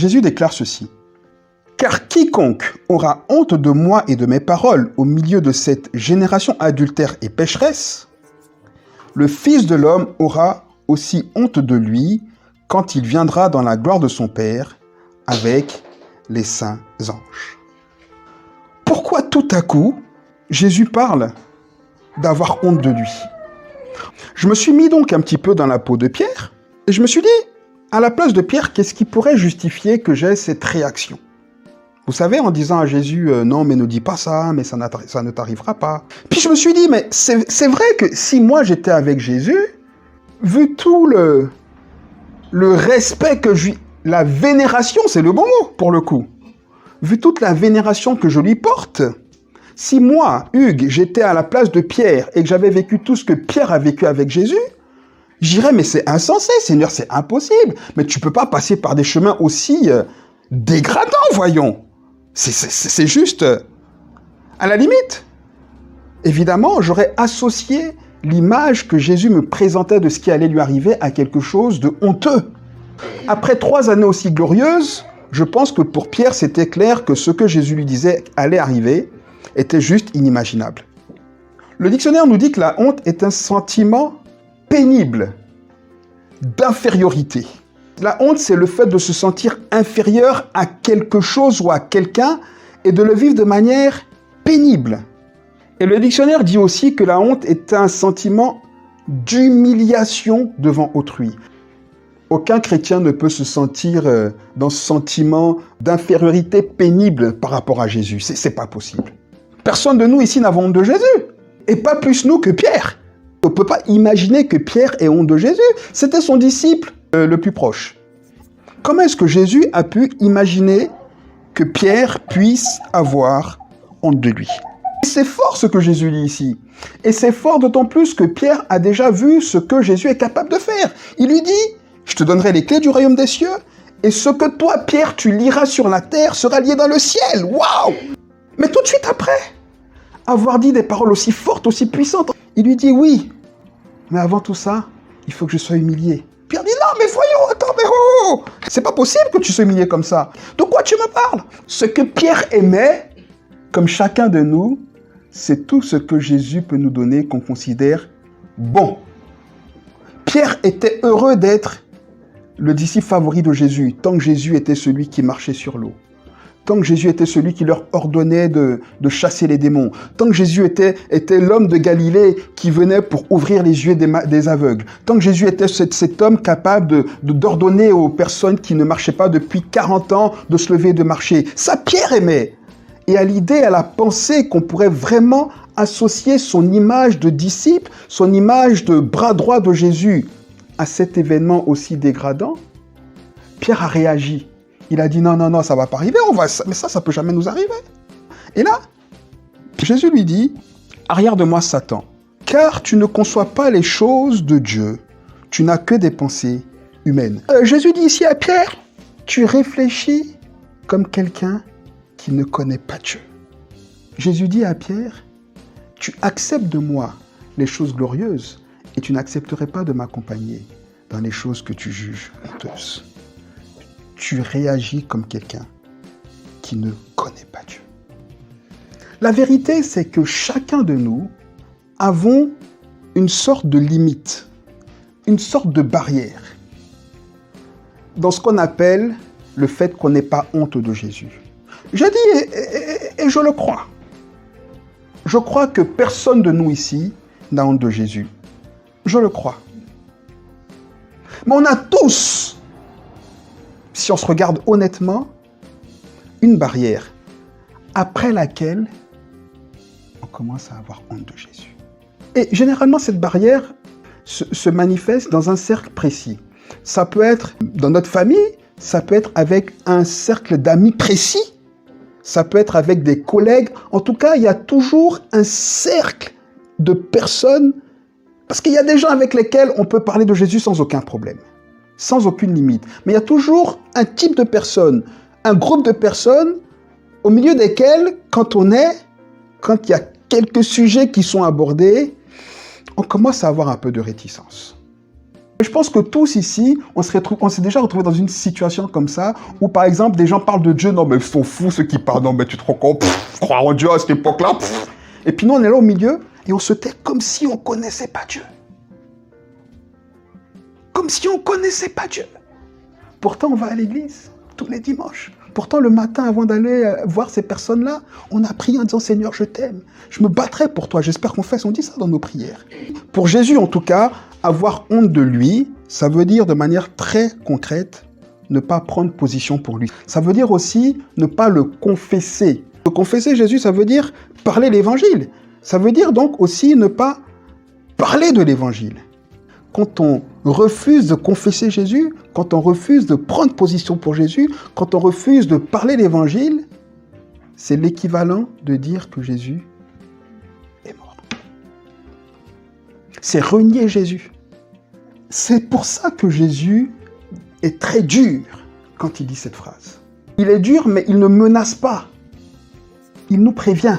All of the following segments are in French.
Jésus déclare ceci. « Car quiconque aura honte de moi et de mes paroles au milieu de cette génération adultère et pécheresse, le Fils de l'homme aura aussi honte de lui quand il viendra dans la gloire de son Père avec les saints anges. » Pourquoi tout à coup, Jésus parle d'avoir honte de lui? Je me suis mis donc un petit peu dans la peau de Pierre et je me suis dit, à la place de Pierre, qu'est-ce qui pourrait justifier que j'ai cette réaction? Vous savez, en disant à Jésus, non, mais ne dis pas ça, mais ça ne t'arrivera pas. Puis je me suis dit, mais c'est vrai que si moi j'étais avec Jésus, vu tout le respect que je lui... La vénération, c'est le bon mot pour le coup. Vu toute la vénération que je lui porte, si moi, Hugues, j'étais à la place de Pierre et que j'avais vécu tout ce que Pierre a vécu avec Jésus, j'irais, mais c'est insensé, Seigneur, c'est impossible. Mais tu peux pas passer par des chemins aussi dégradants, voyons. C'est juste, à la limite. Évidemment, j'aurais associé l'image que Jésus me présentait de ce qui allait lui arriver à quelque chose de honteux. Après 3 années aussi glorieuses, je pense que pour Pierre, c'était clair que ce que Jésus lui disait allait arriver était juste inimaginable. Le dictionnaire nous dit que la honte est un sentiment pénible d'infériorité. La honte, c'est le fait de se sentir inférieur à quelque chose ou à quelqu'un et de le vivre de manière pénible. Et le dictionnaire dit aussi que la honte est un sentiment d'humiliation devant autrui. Aucun chrétien ne peut se sentir dans ce sentiment d'infériorité pénible par rapport à Jésus. C'est pas possible. Personne de nous ici n'a honte de Jésus. Et pas plus nous que Pierre. On ne peut pas imaginer que Pierre ait honte de Jésus. C'était son disciple le plus proche. Comment est-ce que Jésus a pu imaginer que Pierre puisse avoir honte de lui? C'est fort ce que Jésus dit ici. Et c'est fort d'autant plus que Pierre a déjà vu ce que Jésus est capable de faire. Il lui dit, je te donnerai les clés du royaume des cieux, et ce que toi, Pierre, tu liras sur la terre sera lié dans le ciel. Waouh! Mais tout de suite après, avoir dit des paroles aussi fortes, aussi puissantes, il lui dit, oui, mais avant tout ça, il faut que je sois humilié. Pierre dit, non, mais voyons, attends, mais oh, c'est pas possible que tu sois humilié comme ça. De quoi tu me parles? Ce que Pierre aimait, comme chacun de nous, c'est tout ce que Jésus peut nous donner qu'on considère bon. Pierre était heureux d'être le disciple favori de Jésus, tant que Jésus était celui qui marchait sur l'eau. Tant que Jésus était celui qui leur ordonnait de chasser les démons. Tant que Jésus était l'homme de Galilée qui venait pour ouvrir les yeux des aveugles. Tant que Jésus était cet homme capable d'ordonner aux personnes qui ne marchaient pas depuis 40 ans de se lever et de marcher. Ça, Pierre aimait. Et à l'idée, à la pensée qu'on pourrait vraiment associer son image de disciple, son image de bras droit de Jésus à cet événement aussi dégradant, Pierre a réagi. Il a dit non, non, non, ça va pas arriver, mais ça peut jamais nous arriver. Et là, Jésus lui dit, arrière de moi Satan, car tu ne conçois pas les choses de Dieu, tu n'as que des pensées humaines. Jésus dit ici à Pierre, tu réfléchis comme quelqu'un qui ne connaît pas Dieu. Jésus dit à Pierre, tu acceptes de moi les choses glorieuses et tu n'accepterais pas de m'accompagner dans les choses que tu juges honteuses. Tu réagis comme quelqu'un qui ne connaît pas Dieu. La vérité, c'est que chacun de nous avons une sorte de limite, une sorte de barrière dans ce qu'on appelle le fait qu'on n'ait pas honte de Jésus. Je dis, et je le crois. Je crois que personne de nous ici n'a honte de Jésus. Je le crois. Mais on a tous, si on se regarde honnêtement, une barrière après laquelle on commence à avoir honte de Jésus. Et généralement, cette barrière se manifeste dans un cercle précis. Ça peut être dans notre famille, ça peut être avec un cercle d'amis précis, ça peut être avec des collègues. En tout cas, il y a toujours un cercle de personnes, parce qu'il y a des gens avec lesquels on peut parler de Jésus sans aucun problème, sans aucune limite. Mais il y a toujours un type de personnes, un groupe de personnes au milieu desquels, quand il y a quelques sujets qui sont abordés, on commence à avoir un peu de réticence. Je pense que tous ici, on s'est déjà retrouvés dans une situation comme ça, où par exemple, des gens parlent de Dieu, non mais ils sont fous ceux qui parlent, non mais tu te rends compte, croire en Dieu à cette époque-là, et puis nous on est là au milieu, et on se tait comme si on ne connaissait pas Dieu. Comme si on ne connaissait pas Dieu. Pourtant, on va à l'église tous les dimanches. Pourtant, le matin, avant d'aller voir ces personnes-là, on a prié en disant « Seigneur, je t'aime. Je me battrai pour toi. » J'espère on dit ça dans nos prières. Pour Jésus, en tout cas, avoir honte de lui, ça veut dire de manière très concrète, ne pas prendre position pour lui. Ça veut dire aussi ne pas le confesser. Le confesser Jésus, ça veut dire parler l'évangile. Ça veut dire donc aussi ne pas parler de l'évangile. Quand on refuse de confesser Jésus, quand on refuse de prendre position pour Jésus, quand on refuse de parler l'évangile, c'est l'équivalent de dire que Jésus est mort. C'est renier Jésus. C'est pour ça que Jésus est très dur quand il dit cette phrase. Il est dur, mais il ne menace pas. Il nous prévient.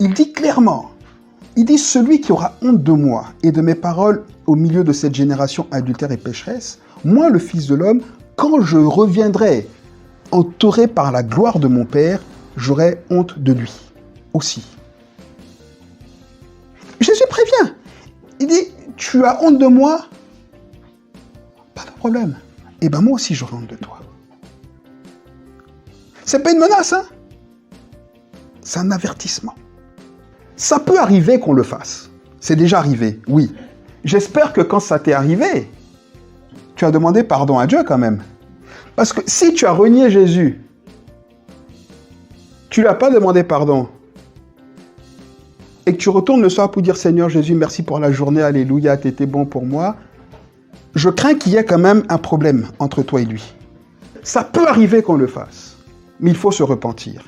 Il dit clairement, il dit « Celui qui aura honte de moi et de mes paroles au milieu de cette génération adultère et pécheresse, moi, le Fils de l'homme, quand je reviendrai entouré par la gloire de mon Père, j'aurai honte de lui aussi. » Jésus prévient. Il dit « Tu as honte de moi? Pas de problème. Eh bien, moi aussi, j'aurai honte de toi. » C'est pas une menace, hein? C'est un avertissement. Ça peut arriver qu'on le fasse. C'est déjà arrivé, oui. J'espère que quand ça t'est arrivé, tu as demandé pardon à Dieu quand même. Parce que si tu as renié Jésus, tu ne lui as pas demandé pardon, et que tu retournes le soir pour dire « Seigneur Jésus, merci pour la journée, alléluia, tu étais bon pour moi », je crains qu'il y ait quand même un problème entre toi et lui. Ça peut arriver qu'on le fasse, mais il faut se repentir.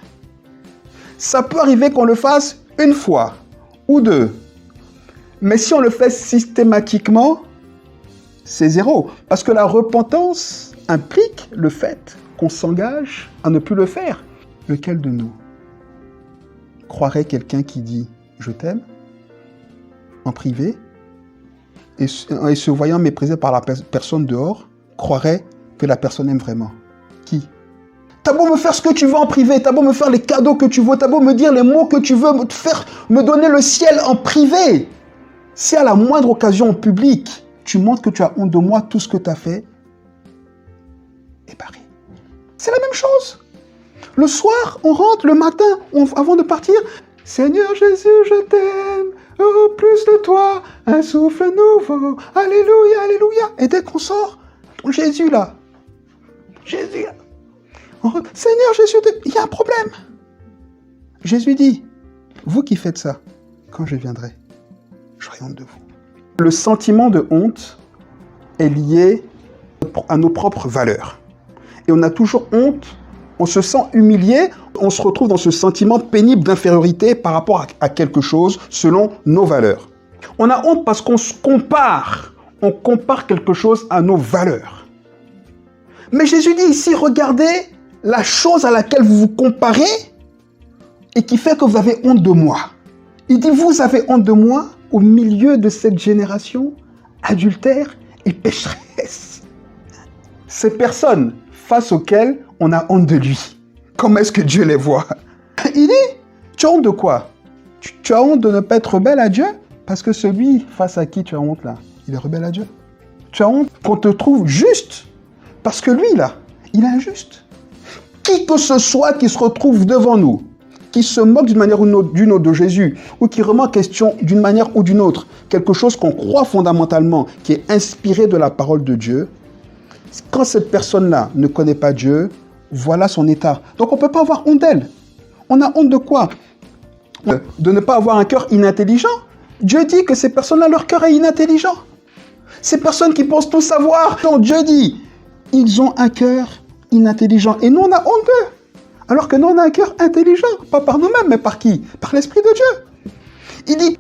Ça peut arriver qu'on le fasse une fois ou deux. Mais si on le fait systématiquement, c'est zéro. Parce que la repentance implique le fait qu'on s'engage à ne plus le faire. Lequel de nous croirait quelqu'un qui dit « je t'aime » en privé et se voyant méprisé par la personne dehors, croirait que la personne aime vraiment? Qui? T'as beau me faire ce que tu veux en privé, t'as beau me faire les cadeaux que tu veux, t'as beau me dire les mots que tu veux, me donner le ciel en privé. Si à la moindre occasion en public, tu montres que tu as honte de moi, tout ce que tu as fait est barré. C'est la même chose. Le soir, on rentre, le matin, avant de partir, « Seigneur Jésus, je t'aime, oh, plus de toi, un souffle nouveau, alléluia, alléluia. » Et dès qu'on sort, Jésus là, Jésus là, Seigneur Jésus, il y a un problème. Jésus dit, vous qui faites ça, quand je viendrai, j'aurai honte de vous. Le sentiment de honte est lié à nos propres valeurs. Et on a toujours honte, on se sent humilié, on se retrouve dans ce sentiment pénible d'infériorité par rapport à quelque chose selon nos valeurs. On a honte parce qu'on se compare, on compare quelque chose à nos valeurs. Mais Jésus dit ici, regardez la chose à laquelle vous vous comparez et qui fait que vous avez honte de moi. Il dit, vous avez honte de moi au milieu de cette génération adultère et pécheresse. Ces personnes face auxquelles on a honte de lui. Comment est-ce que Dieu les voit? Il dit, tu as honte de quoi? Tu as honte de ne pas être rebelle à Dieu? Parce que celui face à qui tu as honte là, il est rebelle à Dieu. Tu as honte qu'on te trouve juste parce que lui là, il est injuste. Qui que ce soit qui se retrouve devant nous, qui se moque d'une manière ou d'une autre de Jésus, ou qui remet en question d'une manière ou d'une autre quelque chose qu'on croit fondamentalement, qui est inspiré de la parole de Dieu, quand cette personne-là ne connaît pas Dieu, voilà son état. Donc on ne peut pas avoir honte d'elle. On a honte de quoi? De ne pas avoir un cœur inintelligent. Dieu dit que ces personnes-là, leur cœur est inintelligent. Ces personnes qui pensent tout savoir, non, Dieu dit, ils ont un cœur inintelligent. Et nous, on a honte d'eux. Alors que nous, on a un cœur intelligent. Pas par nous-mêmes, mais par qui? Par l'Esprit de Dieu. Il dit,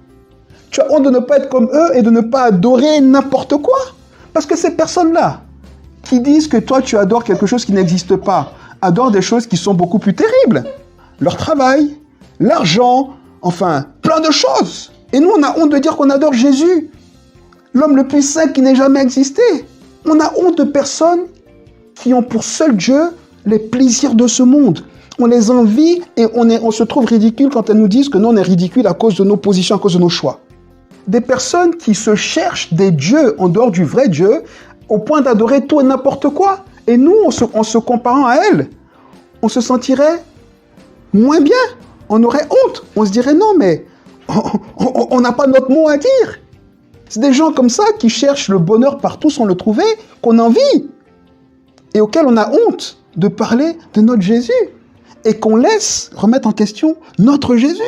tu as honte de ne pas être comme eux et de ne pas adorer n'importe quoi. Parce que ces personnes-là, qui disent que toi, tu adores quelque chose qui n'existe pas, adorent des choses qui sont beaucoup plus terribles. Leur travail, l'argent, enfin, plein de choses. Et nous, on a honte de dire qu'on adore Jésus. l'homme le plus saint qui n'ait jamais existé. On a honte de personnes qui ont pour seul Dieu les plaisirs de ce monde. On les envie et on se trouve ridicule quand elles nous disent que nous, on est ridicule à cause de nos positions, à cause de nos choix. Des personnes qui se cherchent des dieux en dehors du vrai Dieu au point d'adorer tout et n'importe quoi. Et nous, en se comparant à elles, on se sentirait moins bien. On aurait honte. On se dirait non, mais on n'a pas notre mot à dire. C'est des gens comme ça qui cherchent le bonheur partout sans le trouver, qu'on envie et auxquels on a honte de parler de notre Jésus et qu'on laisse remettre en question notre Jésus.